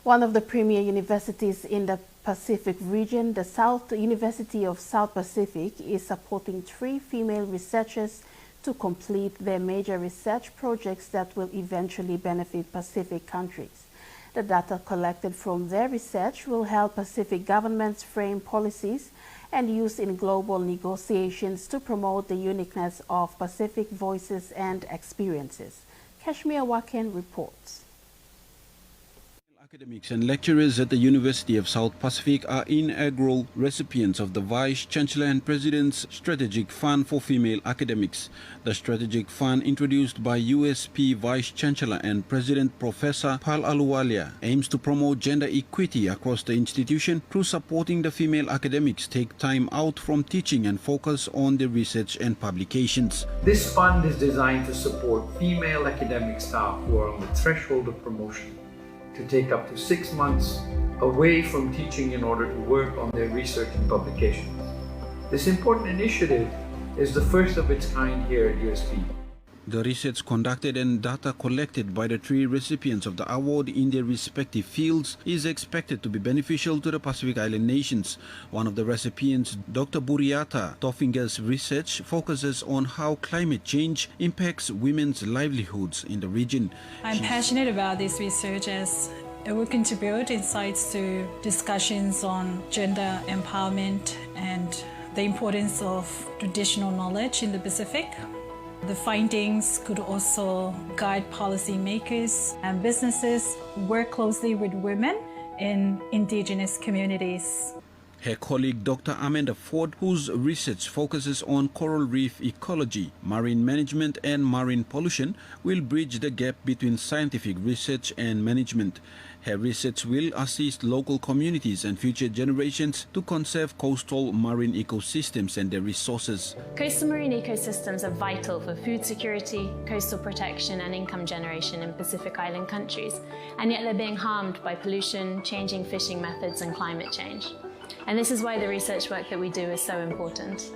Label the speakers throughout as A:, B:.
A: One of the premier universities in the Pacific region, the South University of South Pacific, is supporting 3 female researchers to complete their major research projects that will eventually benefit Pacific countries. The data collected from their research will help Pacific governments frame policies and use in global negotiations to promote the uniqueness of Pacific voices and experiences. Kashmir Waken reports.
B: Academics and lecturers at the University of South Pacific are inaugural recipients of the Vice-Chancellor and President's Strategic Fund for Female Academics. The Strategic Fund, introduced by USP Vice-Chancellor and President Professor Pal Ahluwalia, aims to promote gender equity across the institution through supporting the female academics take time out from teaching and focus on their research and publications.
C: This fund is designed to support female academic staff who are on the threshold of promotion to take up to 6 months away from teaching in order to work on their research and publications. This important initiative is the first of its kind here at USP.
B: The research conducted and data collected by the 3 recipients of the award in their respective fields is expected to be beneficial to the Pacific Island nations. One of the recipients, Dr. Buriata Tofinger's research focuses on how climate change impacts women's livelihoods in the region.
D: I'm passionate about this research as it will contribute insights to discussions on gender empowerment and the importance of traditional knowledge in the Pacific. The findings could also guide policymakers and businesses work closely with women in indigenous communities.
B: Her colleague Dr. Amanda Ford, whose research focuses on coral reef ecology, marine management and marine pollution, will bridge the gap between scientific research and management. Her research will assist local communities and future generations to conserve coastal marine ecosystems and their resources.
E: Coastal marine ecosystems are vital for food security, coastal protection and income generation in Pacific Island countries, and yet they're being harmed by pollution, changing fishing methods and climate change. And this is why the research work that we do is so important.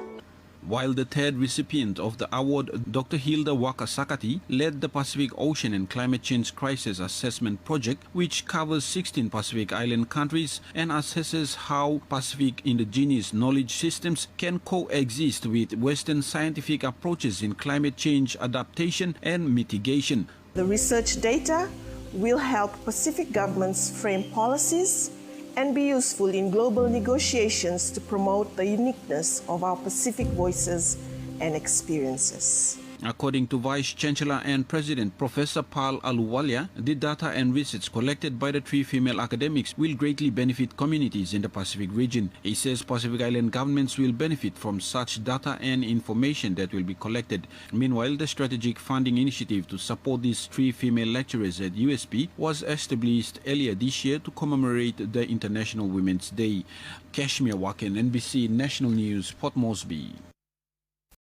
B: While the 3rd recipient of the award, Dr. Hilda Wakasakati, led the Pacific Ocean and Climate Change Crisis Assessment Project, which covers 16 Pacific Island countries and assesses how Pacific indigenous knowledge systems can coexist with Western scientific approaches in climate change adaptation and mitigation.
F: The research data will help Pacific governments frame policies and be useful in global negotiations to promote the uniqueness of our Pacific voices and experiences.
B: According to Vice-Chancellor and President Professor Pal Ahluwalia, the data and research collected by the 3 female academics will greatly benefit communities in the Pacific region. He says Pacific Island governments will benefit from such data and information that will be collected. Meanwhile, the strategic funding initiative to support these 3 female lecturers at USP was established earlier this year to commemorate the International Women's Day. Kashmir Waken, NBC National News, Port Moresby.